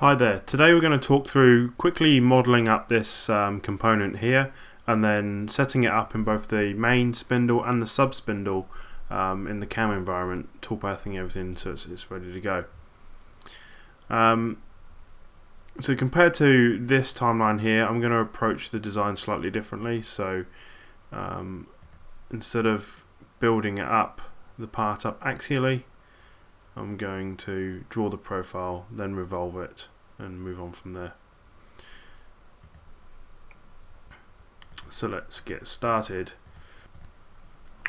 Hi there, today we're going to talk through quickly modelling up this component here and then setting it up in both the main spindle and the sub spindle in the CAM environment, toolpathing everything so it's ready to go. So compared to this timeline here, I'm going to approach the design slightly differently. So instead of building it up, the part up axially, I'm going to draw the profile, then revolve it and move on from there. So let's get started.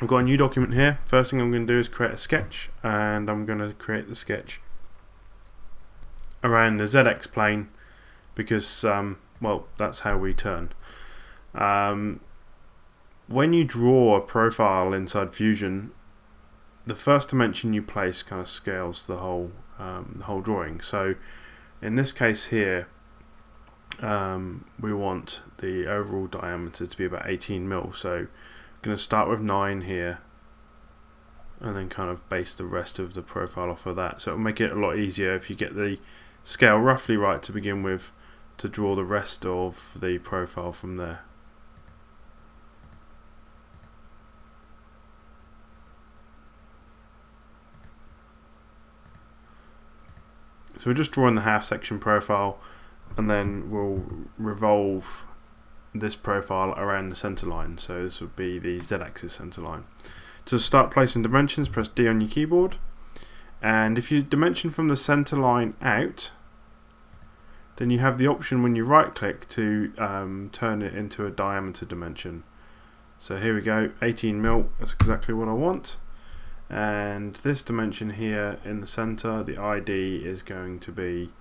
I've got a new document here. First thing I'm going to do is create a sketch, and I'm going to create the sketch around the ZX plane because well, that's how we turn. When you draw a profile inside Fusion, the first dimension you place kind of scales the whole drawing. So in this case here, we want the overall diameter to be about 18 mil. So I'm going to start with 9 here and then kind of base the rest of the profile off of that. So it'll make it a lot easier if you get the scale roughly right to begin with to draw the rest of the profile from there. So we're just drawing the half section profile, and then we'll revolve this profile around the center line. So this would be the Z-axis center line. To start placing dimensions, press D on your keyboard, and if you dimension from the center line out, then you have the option when you right click to turn it into a diameter dimension. So here we go, 18 mil, that's exactly what I want. And this dimension here in the center, the ID is going to be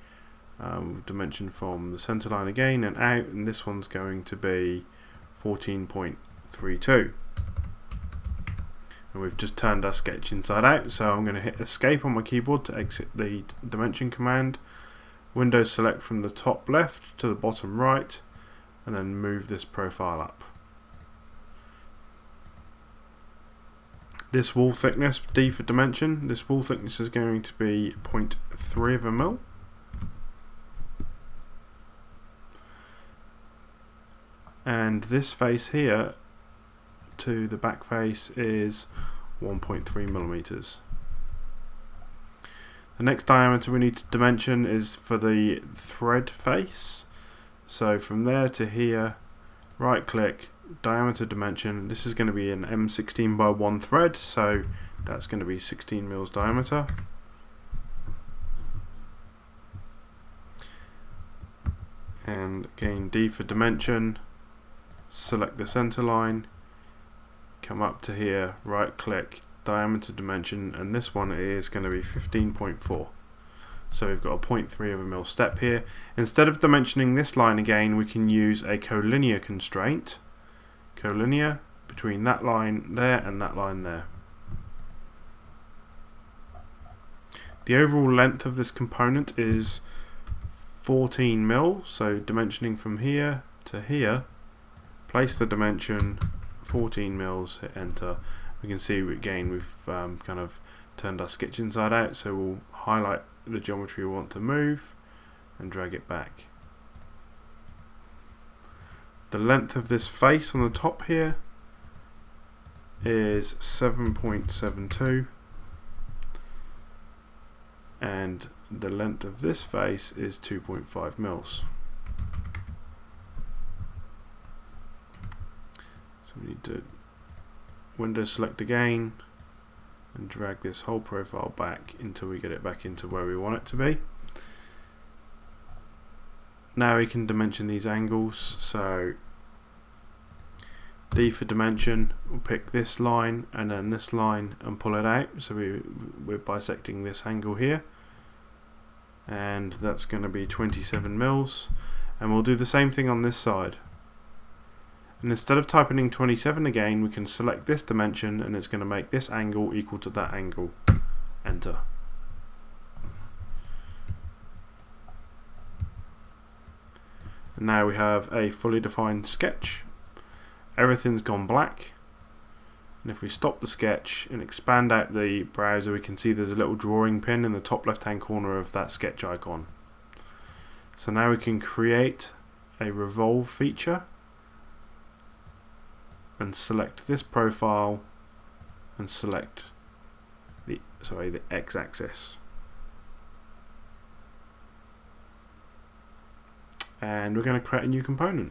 dimension from the center line again and out, and this one's going to be 14.32. And we've just turned our sketch inside out, so I'm going to hit escape on my keyboard to exit the dimension command. Windows select from the top left to the bottom right, and then move this profile up. This wall thickness, D for dimension, this wall thickness is going to be 0.3 of a mil. And this face here to the back face is 1.3 millimeters. The next diameter we need to dimension is for the thread face. So from there to here, right click, diameter dimension. This is going to be an M16 by 1 thread, so that's going to be 16 mils diameter. And again, D for dimension, select the center line, come up to here, right click, diameter dimension, and this one is going to be 15.4. So we've got a 0.3 of a mil step here. Instead of dimensioning this line again, we can use a collinear constraint. Collinear between that line there and that line there. The overall length of this component is 14 mil, so dimensioning from here to here, place the dimension 14 mils, hit enter. We can see again we've kind of turned our sketch inside out, so we'll highlight the geometry we want to move and drag it back. The length of this face on the top here is 7.72, and the length of this face is 2.5 mils. So we need to Windows select again and drag this whole profile back until we get it back into where we want it to be. Now we can dimension these angles, so D for dimension, we'll pick this line and then this line and pull it out, so we're bisecting this angle here, and that's going to be 27 mils, and we'll do the same thing on this side. And instead of typing in 27 again, we can select this dimension and it's going to make this angle equal to that angle. Enter. And now we have a fully defined sketch. Everything's gone black, and if we stop the sketch and expand out the browser, we can see there's a little drawing pin in the top left hand corner of that sketch icon. So now we can create a revolve feature and select this profile and select the x-axis. And we're going to create a new component.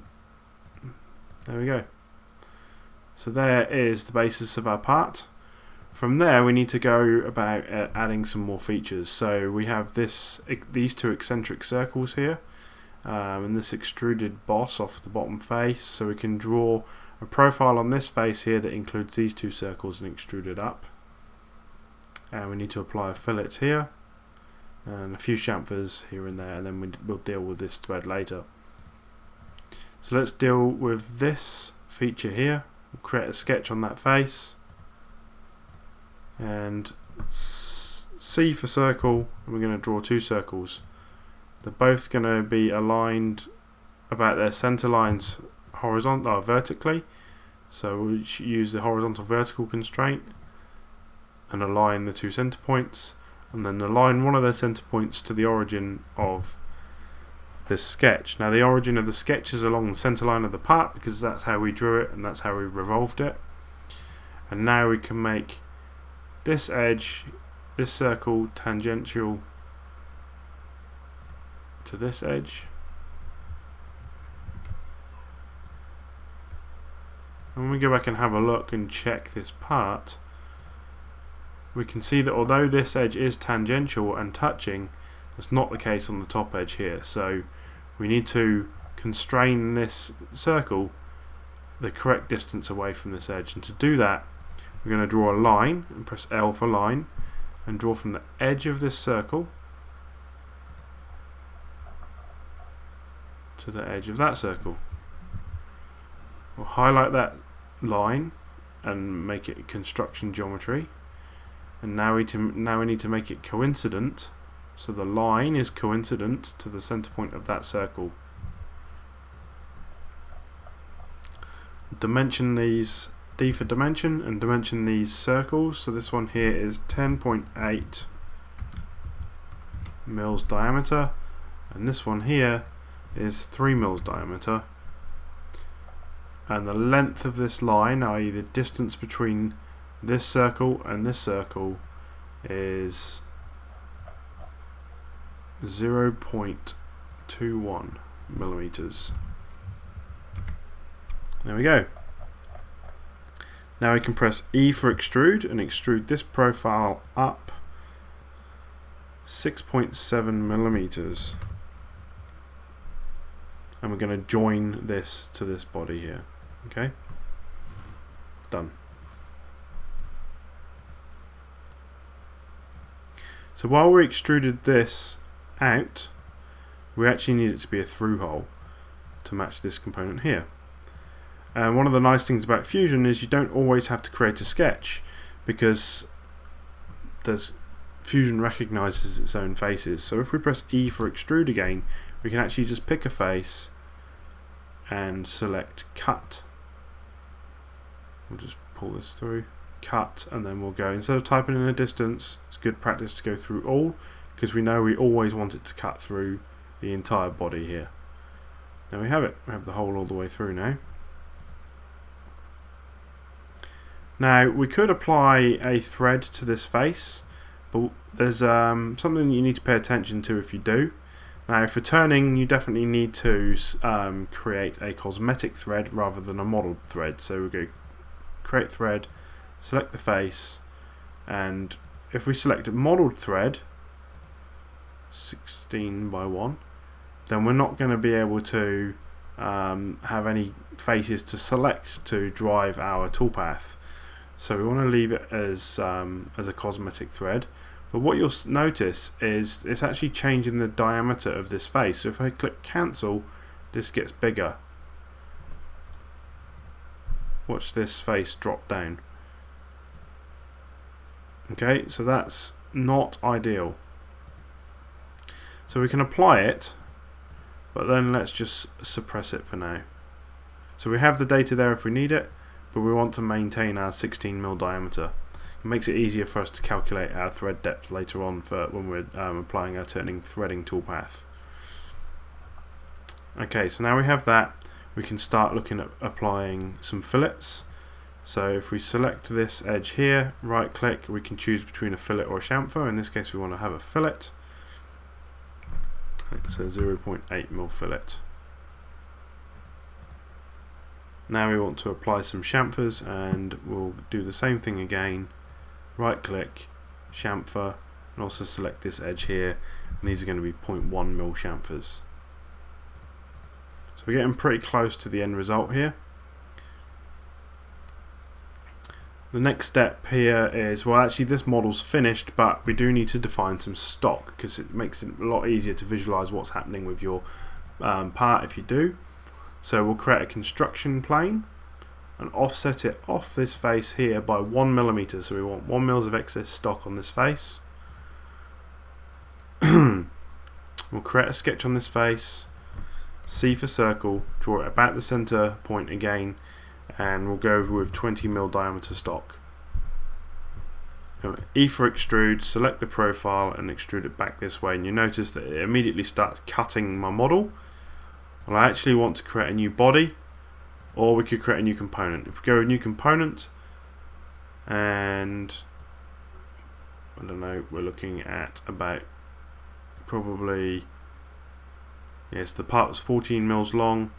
There we go. So there is the basis of our part. From there we need to go about adding some more features. So we have these two eccentric circles here, and this extruded boss off the bottom face. So we can draw a profile on this face here that includes these two circles and extrude it up. And we need to apply a fillet here and a few chamfers here and there, and then we'll deal with this thread later. So let's deal with this feature here. We'll create a sketch on that face, and C for circle, and we're going to draw two circles. They're both going to be aligned about their center lines vertically, so we'll use the horizontal vertical constraint and align the two center points, and then align one of their center points to the origin of this sketch. Now the origin of the sketch is along the center line of the part because that's how we drew it and that's how we revolved it. And now we can make this edge, this circle, tangential to this edge. And when we go back and have a look and check this part, we can see that although this edge is tangential and touching, that's not the case on the top edge here. So we need to constrain this circle the correct distance away from this edge, and to do that we're going to draw a line and press L for line and draw from the edge of this circle to the edge of that circle. We'll highlight that line and make it construction geometry, and now we need to make it coincident, so the line is coincident to the center point of that circle. Dimension these, D for dimension, and dimension these circles. So this one here is 10.8 mils diameter, and this one here is 3 mils diameter, and the length of this line, i.e. the distance between this circle and this circle, is 0.21 millimeters. There we go. Now we can press E for extrude and extrude this profile up 6.7 millimeters, and we're going to join this to this body here. Okay, done. So while we extruded this out, we actually need it to be a through hole to match this component here. And one of the nice things about Fusion is you don't always have to create a sketch, because Fusion recognizes its own faces. So if we press E for extrude again, we can actually just pick a face and select cut. We'll just pull this through, cut, and then we'll go, instead of typing in a distance, it's good practice to go through all, because we know we always want it to cut through the entire body here. There we have it. We have the hole all the way through now. Now we could apply a thread to this face, but there's something you need to pay attention to if you do. Now for turning, you definitely need to create a cosmetic thread rather than a modeled thread. So we'll go create thread, select the face, and if we select a modeled thread 16 by 1, then we're not going to be able to have any faces to select to drive our toolpath. So we want to leave it as a cosmetic thread. But what you'll notice is it's actually changing the diameter of this face. So if I click cancel, this gets bigger. Watch this face drop down. Okay, so that's not ideal. So we can apply it, but then let's just suppress it for now. So we have the data there if we need it, but we want to maintain our 16mm diameter. It makes it easier for us to calculate our thread depth later on for when we're applying our turning threading toolpath. Okay, so now we have that, we can start looking at applying some fillets. So if we select this edge here, right click, we can choose between a fillet or a chamfer. In this case we want to have a fillet. It's a 0.8mm fillet. Now we want to apply some chamfers, and we'll do the same thing again. Right click, chamfer, and also select this edge here, and these are going to be 0.1mm chamfers. So we're getting pretty close to the end result here. The next step here is, well, actually this model's finished, but we do need to define some stock because it makes it a lot easier to visualize what's happening with your part if you do. So we'll create a construction plane and offset it off this face here by 1mm. So we want 1mm of excess stock on this face. We'll create a sketch on this face, C for circle, draw it about the center point again, and we'll go with 20mm diameter stock. E for extrude, select the profile and extrude it back this way, and you notice that it immediately starts cutting my model. Well, I actually want to create a new body, or we could create a new component. If we go with new component, and I don't know, we're looking at about probably, yes, the part was 14mm long.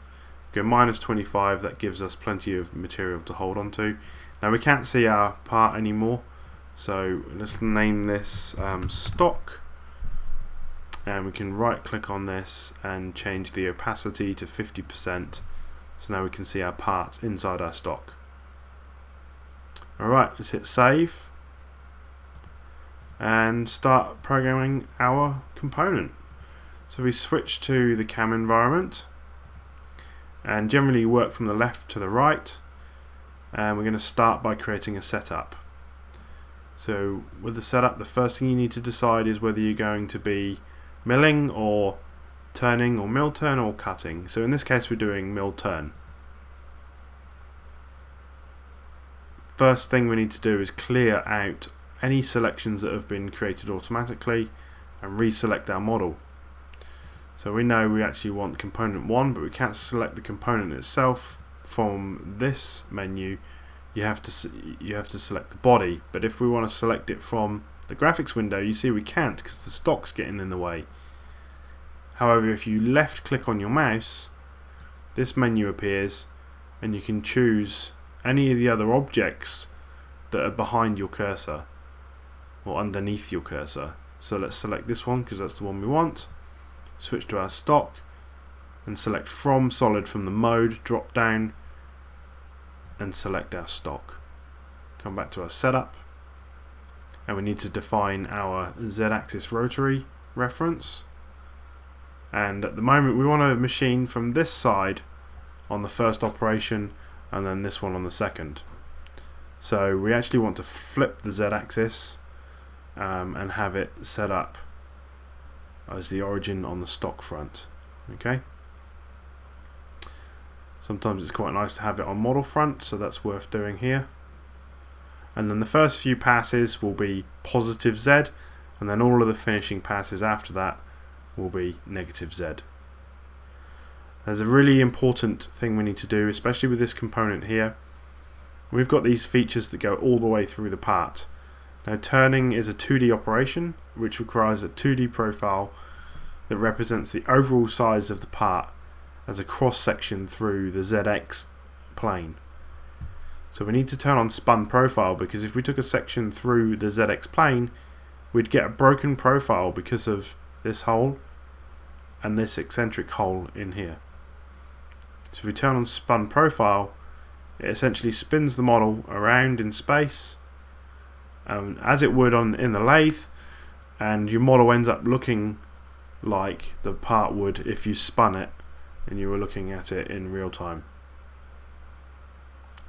Go -25, that gives us plenty of material to hold on to. Now we can't see our part anymore, so let's name this stock, and we can right click on this and change the opacity to 50%, so now we can see our part inside our stock. Alright, let's hit save and start programming our component. So we switch to the CAM environment, and generally work from the left to the right, and we're going to start by creating a setup. So with the setup, the first thing you need to decide is whether you're going to be milling or turning, or mill turn or cutting. So in this case we're doing mill turn. First thing we need to do is clear out any selections that have been created automatically and reselect our model. So we know we actually want component 1, but we can't select the component itself from this menu. You have to select the body, but if we want to select it from the graphics window, you see we can't because the stock's getting in the way. However, if you left click on your mouse, this menu appears and you can choose any of the other objects that are behind your cursor or underneath your cursor. So let's select this one because that's the one we want. Switch to our stock and select from solid from the mode drop down and select our stock. Come back to our setup, and we need to define our Z-axis rotary reference, and at the moment we want to machine from this side on the first operation and then this one on the second. So we actually want to flip the Z-axis and have it set up as the origin on the stock front. Okay. Sometimes it's quite nice to have it on model front, so that's worth doing here. And then the first few passes will be positive Z, and then all of the finishing passes after that will be negative Z. There's a really important thing we need to do, especially with this component here. We've got these features that go all the way through the part. Now turning is a 2D operation which requires a 2D profile that represents the overall size of the part as a cross section through the ZX plane. So we need to turn on spun profile, because if we took a section through the ZX plane we'd get a broken profile because of this hole and this eccentric hole in here. So if we turn on spun profile, it essentially spins the model around in space as it would in the lathe, and your model ends up looking like the part would if you spun it and you were looking at it in real time.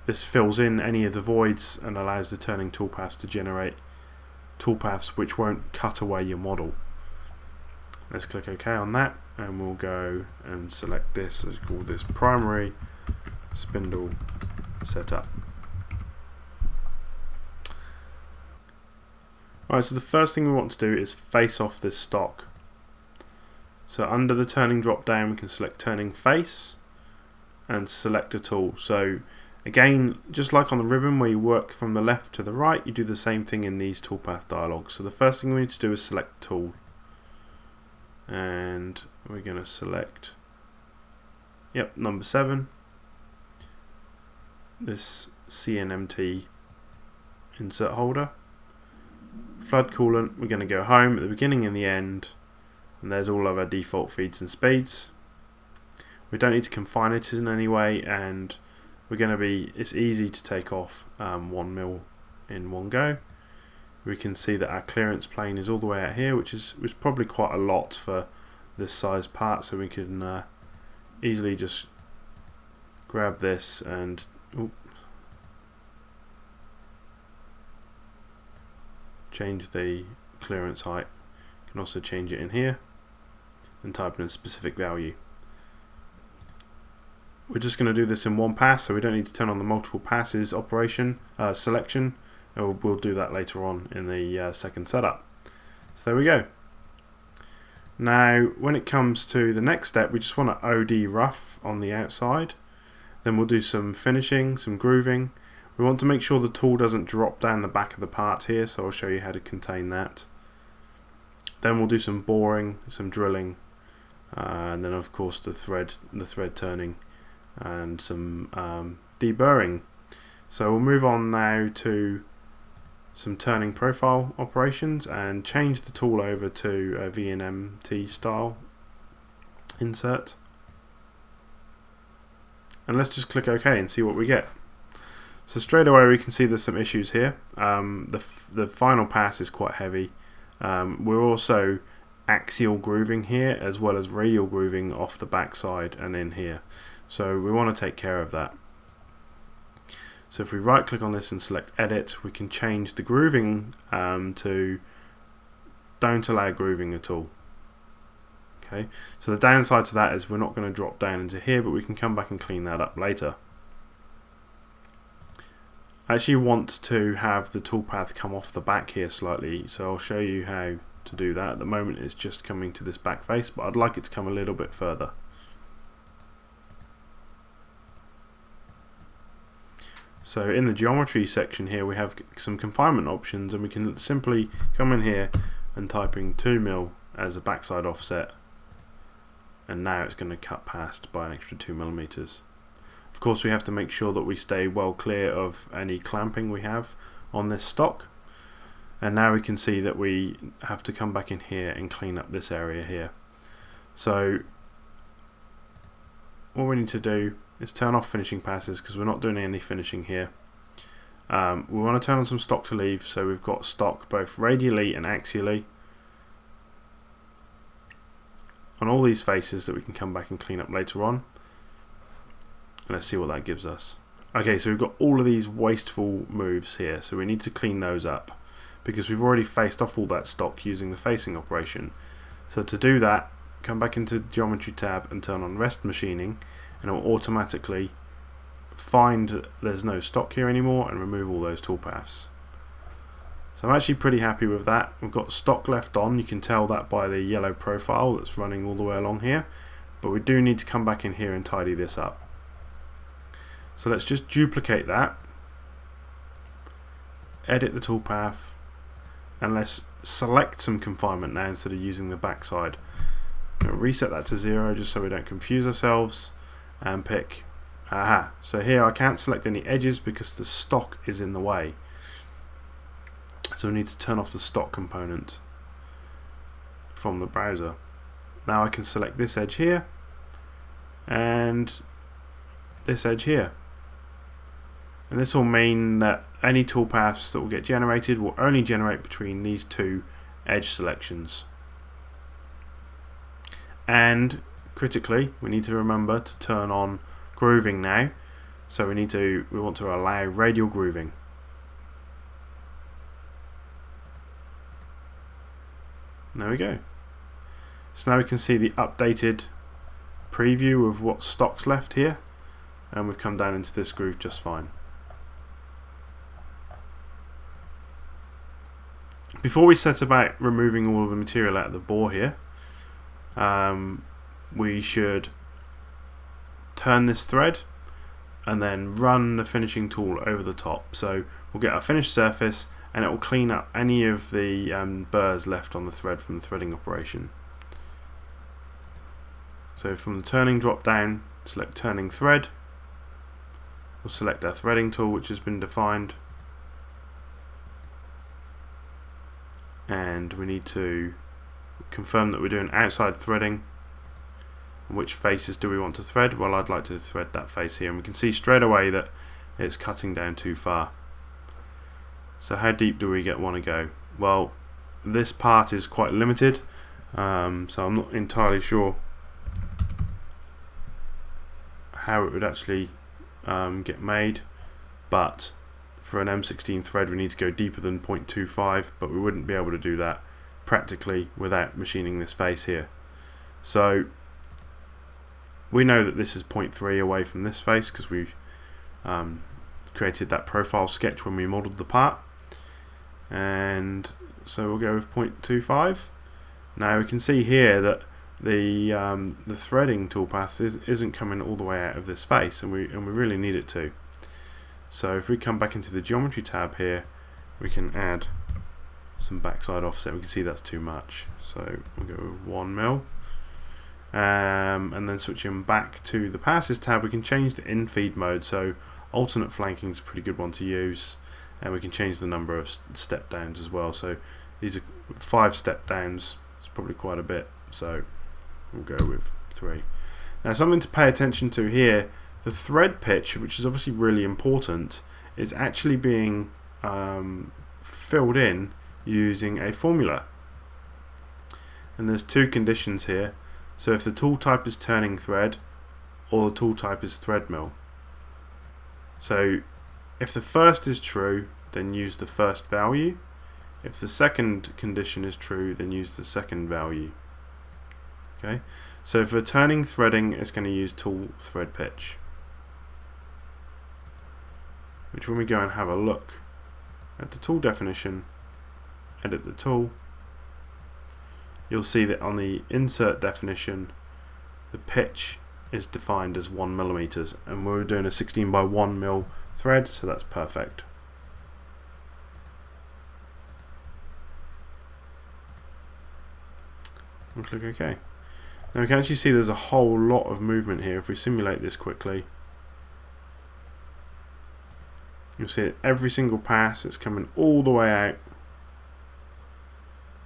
This fills in any of the voids and allows the turning toolpath to generate toolpaths which won't cut away your model. Let's click OK on that, and we'll go and select this. Let's call this primary spindle setup. Alright, so the first thing we want to do is face off this stock. So under the turning drop down we can select turning face and select a tool. So again, just like on the ribbon where you work from the left to the right, you do the same thing in these toolpath dialogues. So the first thing we need to do is select tool, and we're going to select number 7, this CNMT insert holder. Flood coolant, we're going to go home at the beginning and the end, and there's all of our default feeds and speeds. We don't need to confine it in any way, and it's easy to take off 1 mil in one go. We can see that our clearance plane is all the way out here, which was probably quite a lot for this size part, so we can easily just grab this and change the clearance height. You can also change it in here and type in a specific value. We're just going to do this in one pass, so we don't need to turn on the multiple passes operation selection. We'll do that later on in the second setup. So there we go. Now when it comes to the next step, we just want to OD rough on the outside. Then we'll do some finishing, some grooving. We want to make sure the tool doesn't drop down the back of the part here, so I'll show you how to contain that. Then we'll do some boring, some drilling, and then of course the thread turning and some deburring. So we'll move on now to some turning profile operations and change the tool over to a VNMT style insert. And let's just click OK and see what we get. So straight away we can see there's some issues here. The final pass is quite heavy. We're also axial grooving here as well as radial grooving off the back side and in here. So we want to take care of that. So if we right click on this and select edit, we can change the grooving to don't allow grooving at all. Okay, so the downside to that is we're not going to drop down into here, but we can come back and clean that up later. I actually want to have the toolpath come off the back here slightly, so I'll show you how to do that. At the moment it's just coming to this back face, but I'd like it to come a little bit further. So in the geometry section here we have some confinement options, and we can simply come in here and type in 2 mil as a backside offset, and now it's going to cut past by an extra 2 millimeters. Of course we have to make sure that we stay well clear of any clamping we have on this stock, and now we can see that we have to come back in here and clean up this area here. So what we need to do is turn off finishing passes because we're not doing any finishing here. We want to turn on some stock to leave, so we've got stock both radially and axially on all these faces that we can come back and clean up later on. Let's see what that gives us. Okay, so we've got all of these wasteful moves here, so we need to clean those up because we've already faced off all that stock using the facing operation. So to do that, come back into Geometry tab and turn on Rest Machining, and it will automatically find that there's no stock here anymore and remove all those toolpaths. So I'm actually pretty happy with that. We've got stock left on, you can tell that by the yellow profile that's running all the way along here, but we do need to come back in here and tidy this up. So let's just duplicate that, edit the toolpath, and let's select some confinement now instead of using the backside. Reset that to 0 just so we don't confuse ourselves, and pick so here I can't select any edges because the stock is in the way, so we need to turn off the stock component from the browser. Now I can select this edge here and this edge here, and this will mean that any toolpaths that will get generated will only generate between these two edge selections. And critically, we need to remember to turn on grooving now, so we want to allow radial grooving. There we go. So now we can see the updated preview of what stock's left here, and we've come down into this groove just fine. Before we set about removing all of the material out of the bore here, we should turn this thread and then run the finishing tool over the top. So we'll get our finished surface, and it will clean up any of the burrs left on the thread from the threading operation. So from the turning drop down, select turning thread. We'll select our threading tool, which has been defined, and we need to confirm that we're doing outside threading. And which faces do we want to thread? Well, I'd like to thread that face here, and we can see straight away that it's cutting down too far. So how deep do we want to go? Well, this part is quite limited, so I'm not entirely sure how it would actually get made, but for an M16 thread we need to go deeper than 0.25, but we wouldn't be able to do that practically without machining this face here. So we know that this is 0.3 away from this face because we created that profile sketch when we modelled the part, and so we'll go with 0.25. Now we can see here that the threading toolpath isn't coming all the way out of this face, and we really need it to. So if we come back into the geometry tab here, we can add some backside offset. We can see that's too much, so we'll go with 1 mil. And then switching back to the passes tab, we can change the in-feed mode. So alternate flanking is a pretty good one to use, and we can change the number of step downs as well. So these are 5 step downs. It's probably quite a bit, so we'll go with 3. Now something to pay attention to here, the thread pitch, which is obviously really important, is actually being filled in using a formula, and there's 2 conditions here. So if the tool type is turning thread, or the tool type is thread mill. So if the first is true, then use the first value. If the second condition is true, then use the second value. Okay, so for turning threading, it's going to use tool thread pitch, which when we go and have a look at the tool definition, edit the tool, you'll see that on the insert definition, the pitch is defined as 1 millimeters, and we're doing a 16 by 1 mil thread, so that's perfect. We'll click OK. Now we can actually see there's a whole lot of movement here. If we simulate this quickly, you'll see that every single pass is coming all the way out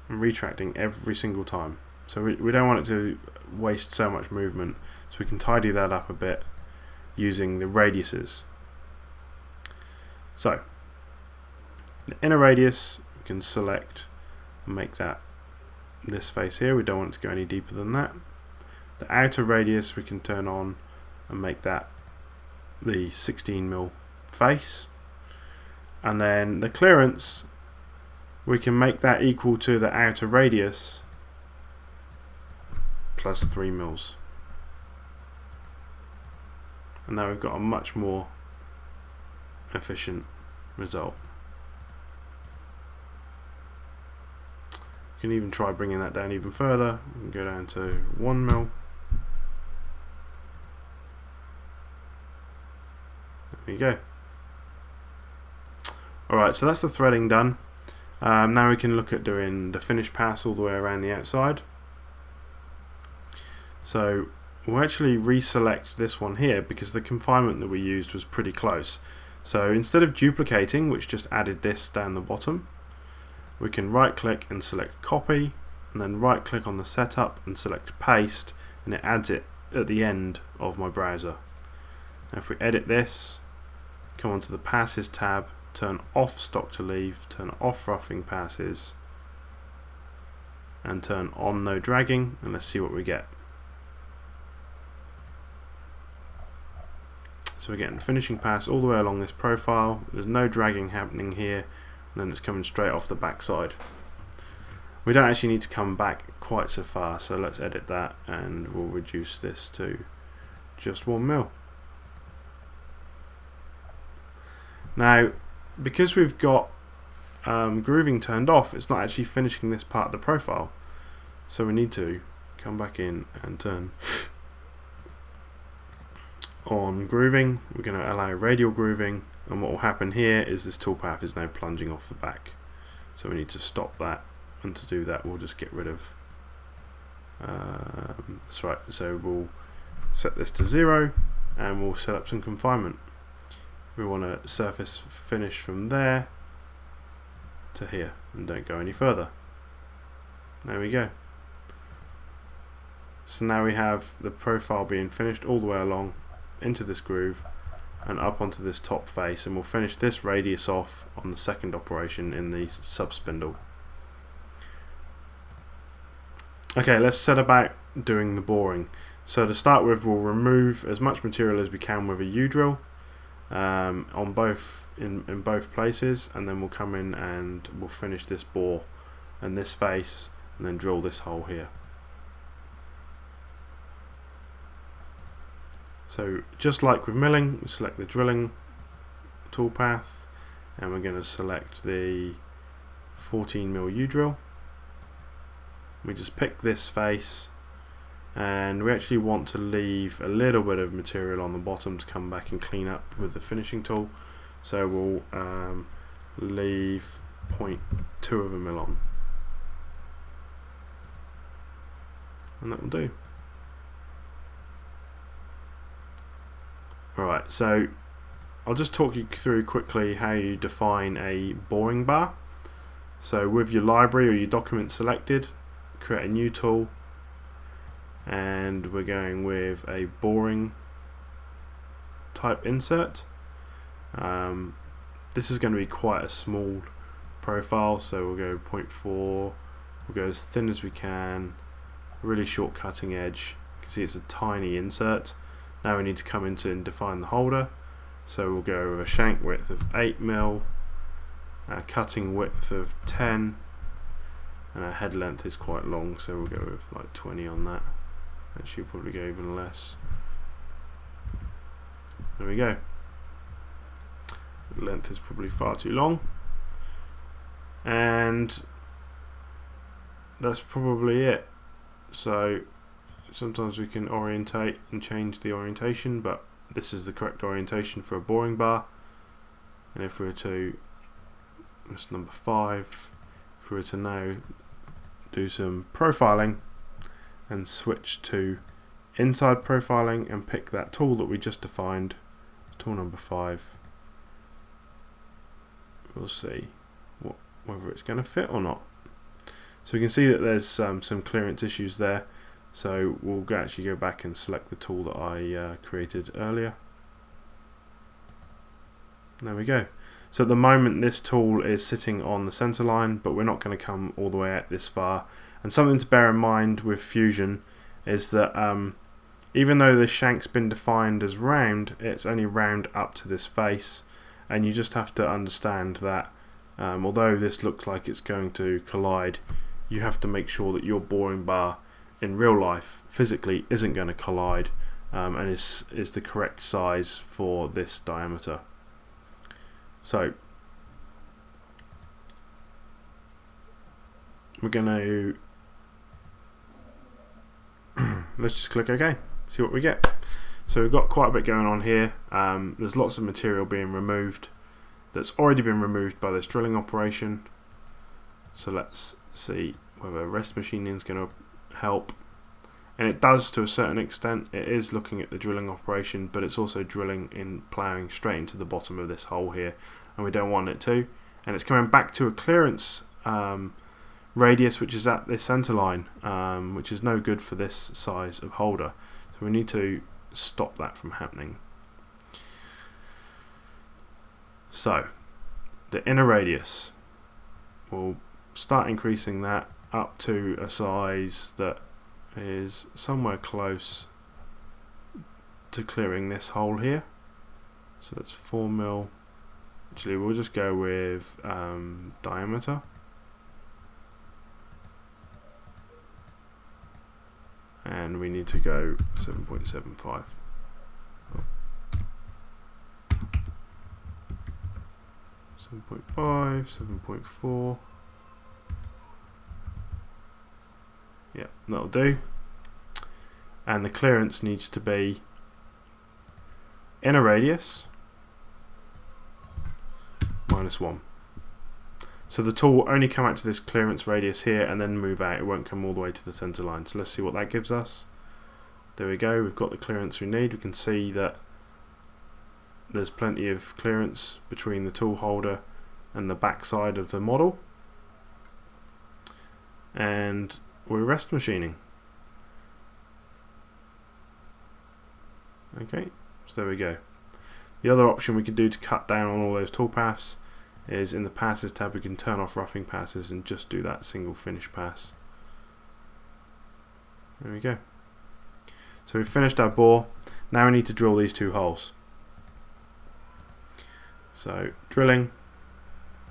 and retracting every single time. So we don't want it to waste so much movement, so we can tidy that up a bit using the radiuses. So the inner radius we can select and make that this face here. We don't want it to go any deeper than that. The outer radius we can turn on and make that the 16 mil face, and then the clearance we can make that equal to the outer radius plus 3 mils, and now we've got a much more efficient result. You can even try bringing that down even further. We can go down to 1 mil. There you go. Alright, so that's the threading done. Now we can look at doing the finish pass all the way around the outside. So we'll actually reselect this one here because the confinement that we used was pretty close. So instead of duplicating, which just added this down the bottom, we can right click and select copy, and then right click on the setup and select paste, and it adds it at the end of my browser. Now if we edit this, come onto the passes tab, turn off stock to leave, turn off roughing passes, and turn on no dragging, and let's see what we get. So we're getting finishing pass all the way along this profile. There's no dragging happening here, and then it's coming straight off the back side. We don't actually need to come back quite so far, so let's edit that and we'll reduce this to just 1 mil. Now because we've got grooving turned off, it's not actually finishing this part of the profile, so we need to come back in and turn on grooving. We're going to allow radial grooving, and what will happen here is this toolpath is now plunging off the back, so we need to stop that, and to do that we'll just get rid of that's right, so we'll set this to 0 and we'll set up some confinement. We want a surface finish from there to here and don't go any further. There we go. So now we have the profile being finished all the way along into this groove and up onto this top face, and we'll finish this radius off on the second operation in the sub spindle. Okay, let's set about doing the boring. So to start with, we'll remove as much material as we can with a U-drill on both in both places, and then we'll come in and we'll finish this bore and this face, and then drill this hole here. So just like with milling, we select the drilling toolpath, and we're going to select the 14mm U-drill. We just pick this face, and we actually want to leave a little bit of material on the bottom to come back and clean up with the finishing tool. So we'll leave 0.2 of a mil on, and that will do. Alright, so I'll just talk you through quickly how you define a boring bar. So with your library or your document selected, create a new tool, and we're going with a boring type insert. This is going to be quite a small profile, so we'll go 0.4, we'll go as thin as we can, really short cutting edge. You can see it's a tiny insert. Now we need to come into and define the holder, so we'll go with a shank width of 8mm, a cutting width of 10, and our head length is quite long, so we'll go with like 20 on that. Actually, we'll probably go even less. There we go. The length is probably far too long, and that's probably it. So sometimes we can orientate and change the orientation, but this is the correct orientation for a boring bar. And if we were to, that's number 5, if we were to now do some profiling and switch to inside profiling and pick that tool that we just defined, tool number 5, we'll see whether it's going to fit or not. So we can see that there's some clearance issues there, so we'll actually go back and select the tool that I created earlier. There we go. So at the moment this tool is sitting on the center line, but we're not going to come all the way out this far. And something to bear in mind with Fusion is that even though the shank's been defined as round, it's only round up to this face, and you just have to understand that although this looks like it's going to collide, you have to make sure that your boring bar in real life physically isn't going to collide and is the correct size for this diameter. So we're going to let's just click OK, see what we get. So we've got quite a bit going on here. There's lots of material being removed that's already been removed by this drilling operation. So let's see whether rest machining is going to help. And it does to a certain extent. It is looking at the drilling operation, but it's also drilling in, ploughing straight into the bottom of this hole here, and we don't want it to. And it's coming back to a clearance radius which is at this center line, which is no good for this size of holder. So we need to stop that from happening. So the inner radius, we'll start increasing that up to a size that is somewhere close to clearing this hole here. So that's 4mm. Actually, we'll just go with diameter. And we need to go 7.75. 7.5, 7.4. Yeah, that'll do. and the clearance needs to be inner radius -1. So the tool will only come out to this clearance radius here and then move out. It won't come all the way to the center line. So let's see what that gives us. There we go, we've got the clearance we need. We can see that there's plenty of clearance between the tool holder and the back side of the model. And we're rest machining. Okay, so there we go. The other option we could do to cut down on all those toolpaths is in the passes tab we can turn off roughing passes and just do that single finish pass. There we go. So we've finished our bore. Now we need to drill these 2 holes. So drilling,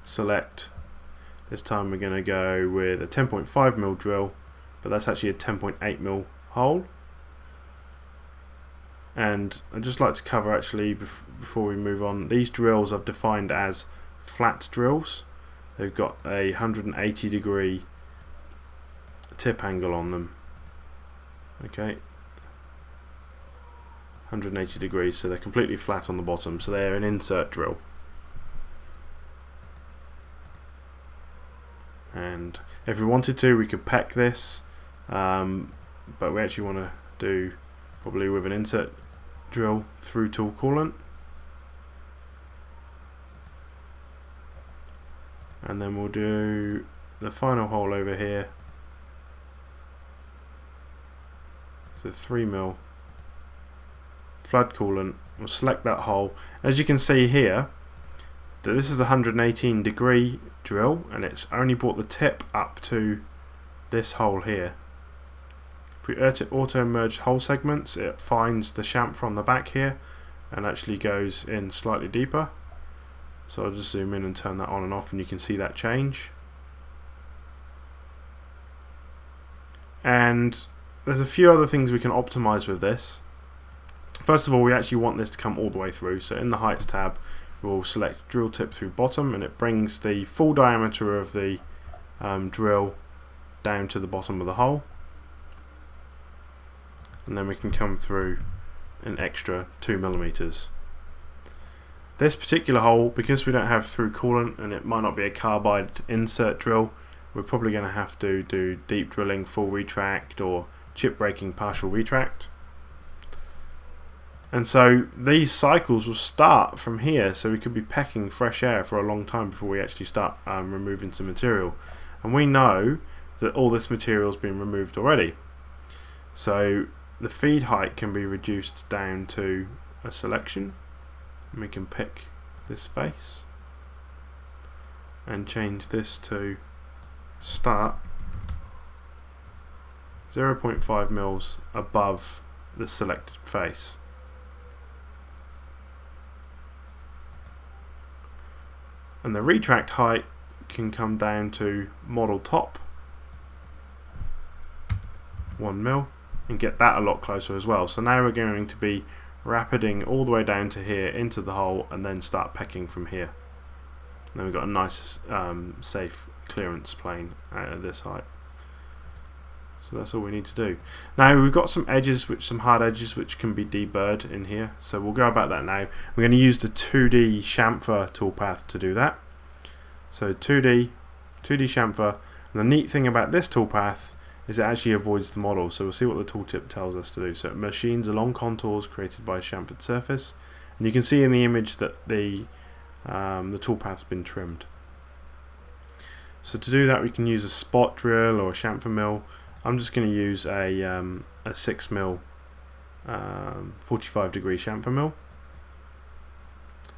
select. This time we're going to go with a 10.5mm drill, but that's actually a 10.8mm hole. And I'd just like to cover, actually, before we move on, these drills I've defined as flat drills. They've got a 180-degree tip angle on them. Okay, 180 degrees, so they're completely flat on the bottom, so they're an insert drill. And if we wanted to, we could peck this, but we actually want to do probably with an insert drill through tool coolant. And then we'll do the final hole over here. So 3mm flood coolant. We'll select that hole. As you can see here, that this is a 118-degree drill, and it's only brought the tip up to this hole here. If we auto merge hole segments, it finds the chamfer on the back here and actually goes in slightly deeper. So I'll just zoom in and turn that on and off, and you can see that change. And there's a few other things we can optimize with this. First of all, we actually want this to come all the way through. So in the heights tab, we'll select drill tip through bottom, and it brings the full diameter of the drill down to the bottom of the hole. And then we can come through an extra 2mm. This particular hole, because we don't have through coolant and it might not be a carbide insert drill, we're probably going to have to do deep drilling full retract or chip breaking partial retract. And so these cycles will start from here, so we could be pecking fresh air for a long time before we actually start removing some material. And we know that all this material has been removed already. So the feed height can be reduced down to a selection. And we can pick this face and change this to start 0.5mm above the selected face. And the retract height can come down to model top 1mm and get that a lot closer as well. So now we're going to be rapiding all the way down to here into the hole and then start pecking from here. And then we've got a nice safe clearance plane out of this height. So that's all we need to do. Now we've got some edges, some hard edges which can be deburred in here. So we'll go about that now. We're going to use the 2D chamfer toolpath to do that. So 2D chamfer. And the neat thing about this toolpath is it actually avoids the model. So we'll see what the tooltip tells us to do. So it machines along contours created by a chamfered surface. And you can see in the image that the toolpath's been trimmed. So to do that we can use a spot drill or a chamfer mill. I'm just going to use a 6mm 45-degree chamfer mill,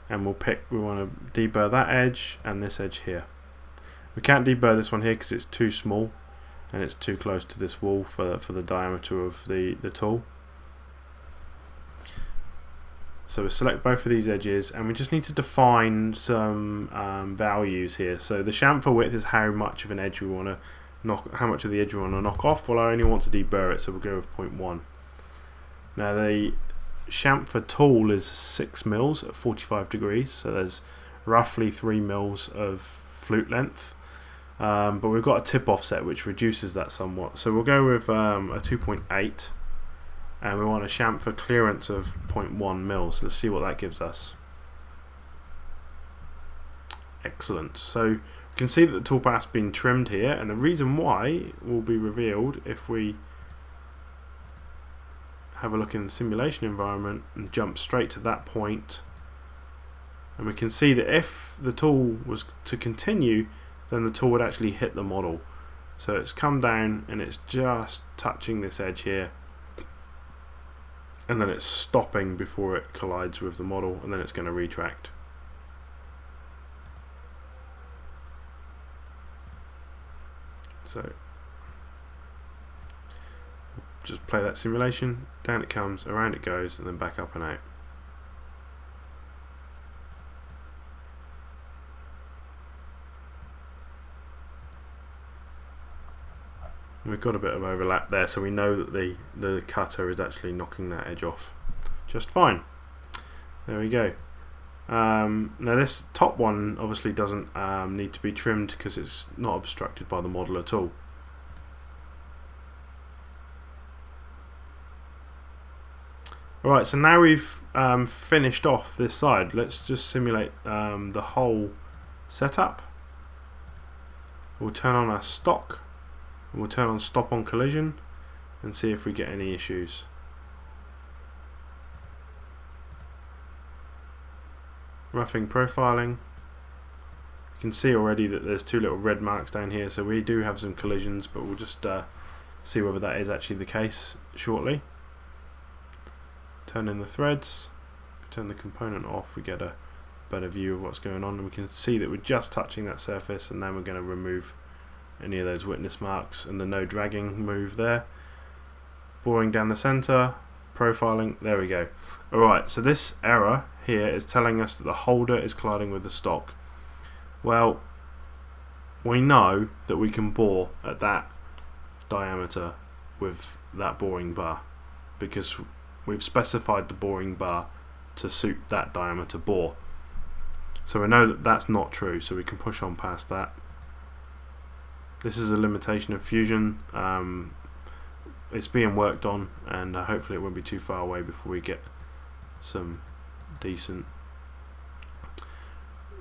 and we want to deburr that edge and this edge here. We can't deburr this one here because it's too small and it's too close to this wall for the diameter of the tool. So we select both of these edges, and we just need to define some values here. So the chamfer width is how much of an edge we want to how much of the edge we want to knock off. Well, I only want to deburr it, so we'll go with 0.1. Now the chamfer tool is 6mm at 45 degrees, so there's roughly 3mm of flute length, but we've got a tip offset which reduces that somewhat. So we'll go with a 2.8 and we want a chamfer clearance of 0.1 mils. Let's see what that gives us. Excellent. So you can see that the toolpath's been trimmed here, and the reason why will be revealed if we have a look in the simulation environment and jump straight to that point. And we can see that if the tool was to continue, then the tool would actually hit the model. So it's come down and it's just touching this edge here, and then it's stopping before it collides with the model, and then it's going to retract. So just play that simulation, down it comes, around it goes, and then back up and out. We've got a bit of overlap there, so we know that the cutter is actually knocking that edge off just fine. There we go. Now this top one obviously doesn't need to be trimmed because it's not obstructed by the model at all. Alright, so now we've finished off this side. Let's just simulate the whole setup. We'll turn on our stock, and we'll turn on stop on collision and see if we get any issues. Roughing profiling. You can see already that there's two little red marks down here, so we do have some collisions, but we'll just see whether that is actually the case shortly. Turn in the threads, turn the component off, we get a better view of what's going on, and we can see that we're just touching that surface, and then we're going to remove any of those witness marks and the no dragging move there. Boring down the center, profiling, there we go. Alright, so this error here is telling us that the holder is colliding with the stock. Well, we know that we can bore at that diameter with that boring bar because we've specified the boring bar to suit that diameter bore. So we know that that's not true, so we can push on past that. This is a limitation of Fusion. It's being worked on, and hopefully it won't be too far away before we get some decent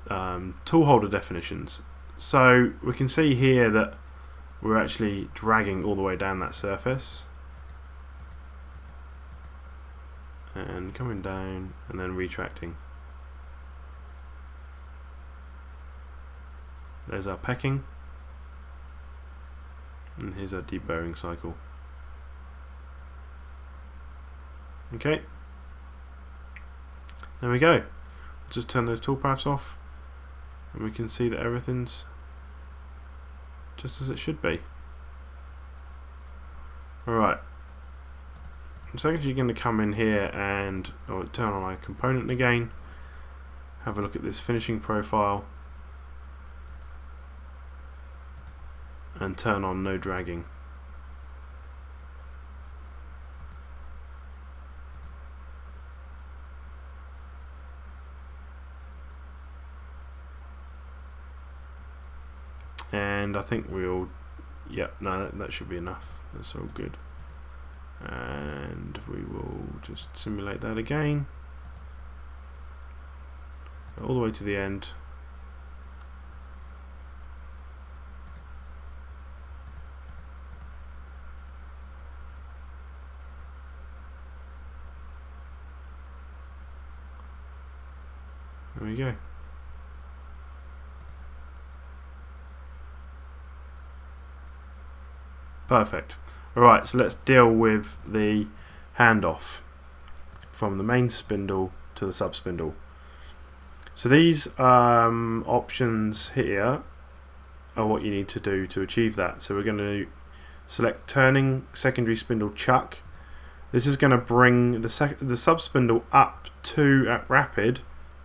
tool holder definitions. So we can see here that we're actually dragging all the way down that surface and coming down and then retracting. There's our pecking, and here's our deburring cycle. Okay, there we go. Just turn those toolpaths off, and we can see that everything's just as it should be. Alright, so I'm actually going to come in here and turn on my component again, have a look at this finishing profile, and turn on no dragging. And I think we'll, yep, no, that should be enough. That's all good. And we will just simulate that again, all the way to the end. There we go. Perfect. Alright, so let's deal with the handoff from the main spindle to the sub spindle. So these options here are what you need to do to achieve that. So we're going to select turning secondary spindle chuck. This is going to bring the sub spindle up to at rapid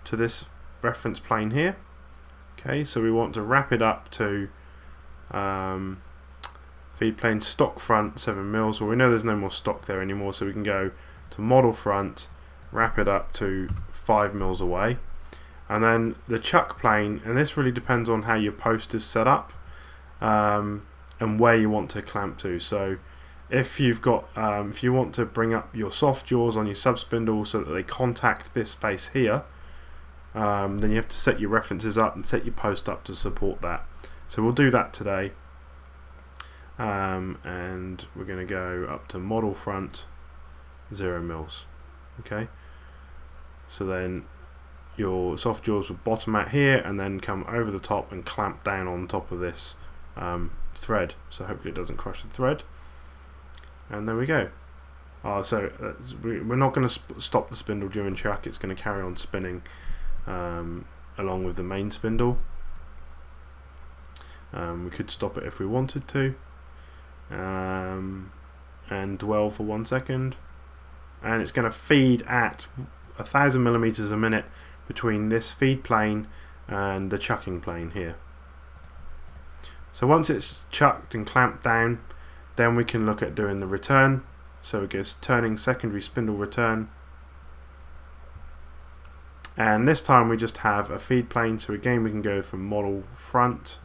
to this reference plane here. Okay, so we want to wrap it up to feed plane stock front 7 mils. Well, we know there's no more stock there anymore, so we can go to model front, wrap it up to 5 mils away, and then the chuck plane. And this really depends on how your post is set up and where you want to clamp to. So if you've got if you want to bring up your soft jaws on your sub spindle so that they contact this face here, then you have to set your references up and set your post up to support that. So we'll do that today, and we're going to go up to model front 0 mils. Okay, so then your soft jaws will bottom out here and then come over the top and clamp down on top of this thread, so hopefully it doesn't crush the thread. And there we go. We're not going to stop the spindle during chuck, it's going to carry on spinning along with the main spindle. We could stop it if we wanted to, and dwell for 1 second, and it's going to feed at 1000 millimeters a minute between this feed plane and the chucking plane here. So once it's chucked and clamped down, then we can look at doing the return. So it goes turning secondary spindle return, and this time we just have a feed plane, so again we can go from model front,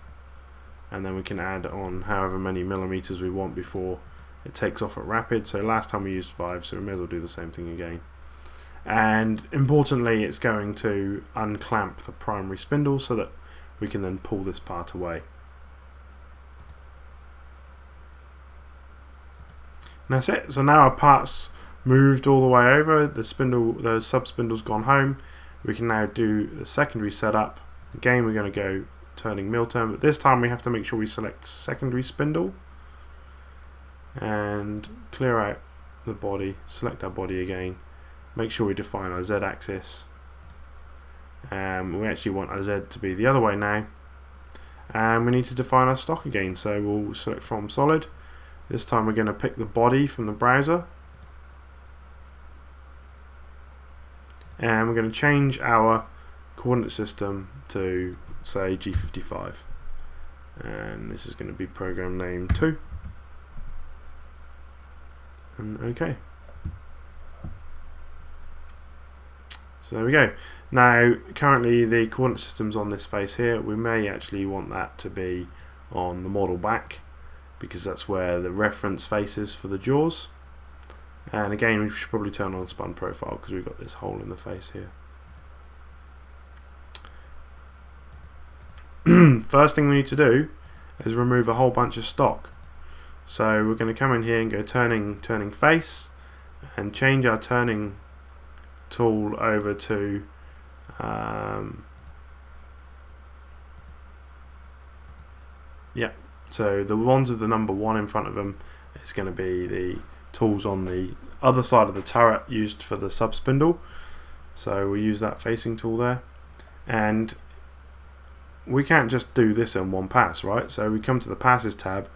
and then we can add on however many millimeters we want before it takes off at rapid. So last time we used 5, so we may as well do the same thing again. And importantly, it's going to unclamp the primary spindle so that we can then pull this part away. And that's it. So now our part's moved all the way over, the sub spindle's gone home. We can now do the secondary setup. Again, we're going to go turning mill turn, but this time we have to make sure we select secondary spindle and clear out the body, select our body again, make sure we define our Z axis. We actually want our Z to be the other way now, and we need to define our stock again, so we'll select from solid. This time we're going to pick the body from the browser, and we're going to change our coordinate system to say G55, and this is going to be program name 2, and OK. So there we go. Now currently the coordinate system's on this face here. We may actually want that to be on the model back, because that's where the reference face is for the jaws. And again, we should probably turn on spun profile because we've got this hole in the face here. First thing we need to do is remove a whole bunch of stock. So we're going to come in here and go turning face, and change our turning tool over to so the ones with the number 1 in front of them is going to be the tools on the other side of the turret used for the sub spindle. So we use that facing tool there, and we can't just do this in one pass, right? So we come to the passes tab,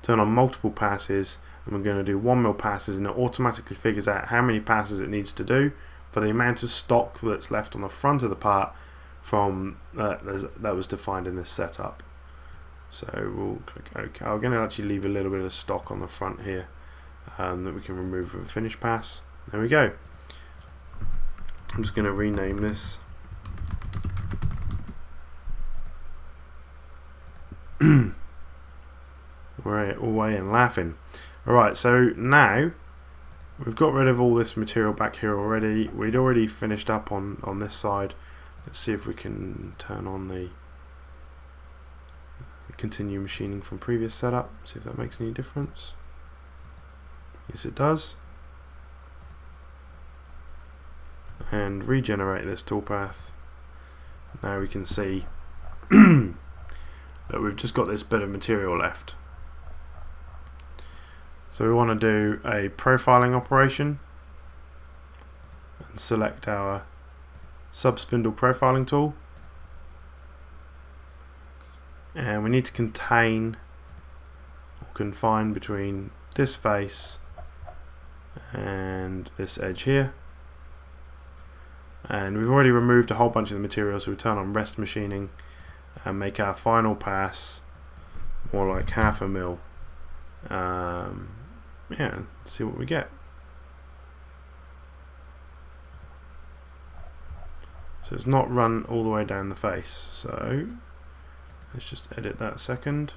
turn on multiple passes, and we're going to do 1 mil passes, and it automatically figures out how many passes it needs to do for the amount of stock that's left on the front of the part from that was defined in this setup. So we'll click OK. I'm going to actually leave a little bit of stock on the front here that we can remove with a finish pass. There we go. I'm just going to rename this. We're all way and laughing. Alright, so now we've got rid of all this material back here already. We'd already finished up on this side. Let's see if we can turn on the continue machining from previous setup, see if that makes any difference. Yes, it does. And regenerate this toolpath. Now we can see that we've just got this bit of material left. So we want to do a profiling operation and select our sub-spindle profiling tool, and we need to contain or confine between this face and this edge here, and we've already removed a whole bunch of the material, so we turn on rest machining and make our final pass more like 1/2 mil. Yeah, see what we get. So it's not run all the way down the face, so let's just edit that a second.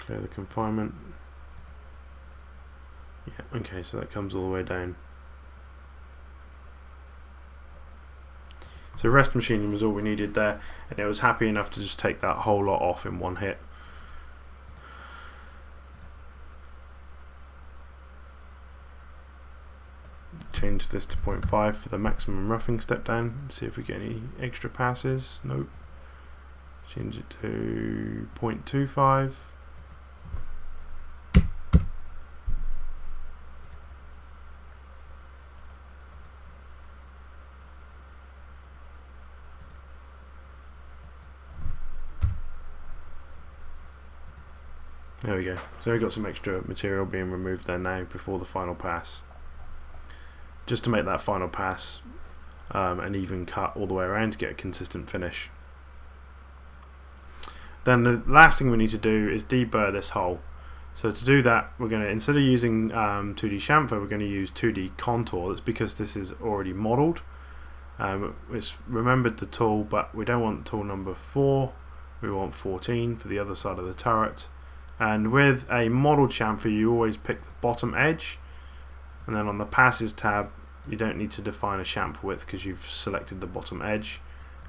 clear the confinement. Yeah, okay, so that comes all the way down. So rest machining was all we needed there, and it was happy enough to just take that whole lot off in one hit. Change this to 0.5 for the maximum roughing step down. See if we get any extra passes. Nope. Change it to 0.25. There we go. So we've got some extra material being removed there now before the final pass. Just to make that final pass an even cut all the way around to get a consistent finish. Then the last thing we need to do is deburr this hole. So to do that, we're going to, instead of using 2D chamfer, we're going to use 2D contour. That's because this is already modelled. It's remembered the tool, but we don't want tool number 4. We want 14 for the other side of the turret. And with a model chamfer, you always pick the bottom edge, and then on the passes tab you don't need to define a chamfer width because you've selected the bottom edge.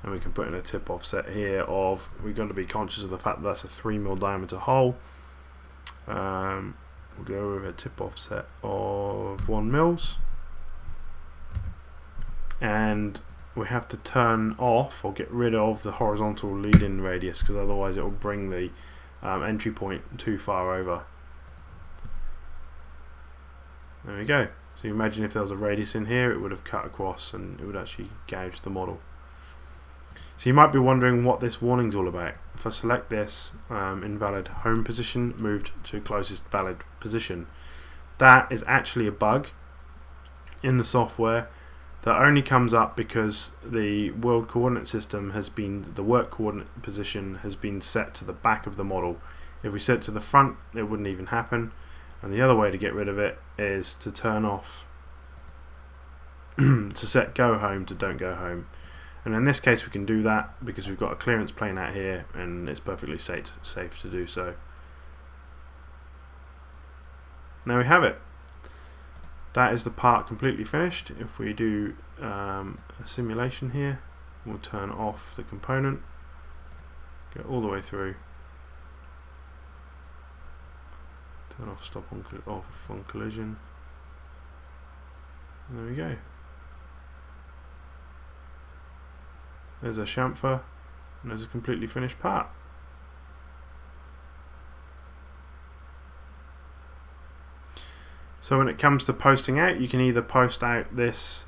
And we can put in a tip offset here of, we've got to be conscious of the fact that that's a 3mm diameter hole. We'll go with a tip offset of 1 mils, and we have to turn off or get rid of the horizontal lead-in radius, because otherwise it will bring the entry point too far over. There we go. So you imagine if there was a radius in here, it would have cut across and it would actually gouge the model. So you might be wondering what this warning's all about. If I select this, invalid home position, moved to closest valid position, that is actually a bug in the software that only comes up because the world coordinate system has been, the work coordinate position has been set to the back of the model. If we set it to the front, it wouldn't even happen. And the other way to get rid of it is to turn off to set go home to don't go home. And in this case we can do that because we've got a clearance plane out here and it's perfectly safe to do so. There we have it. That is the part completely finished. If we do a simulation here, we'll turn off the component, go all the way through, turn off stop on off on collision, and there we go. There's a chamfer and there's a completely finished part. So when it comes to posting out, you can either post out this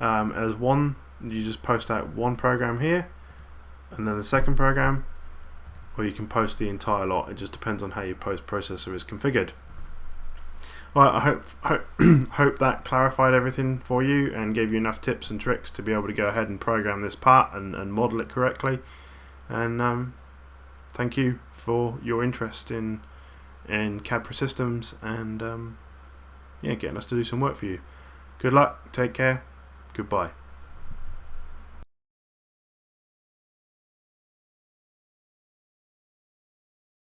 as one, you just post out one program here and then the second program, or you can post the entire lot. It just depends on how your post processor is configured. Well, I hope that clarified everything for you and gave you enough tips and tricks to be able to go ahead and program this part and model it correctly. And thank you for your interest in CAD Pro systems and yeah, getting us to do some work for you. Good luck, take care, goodbye.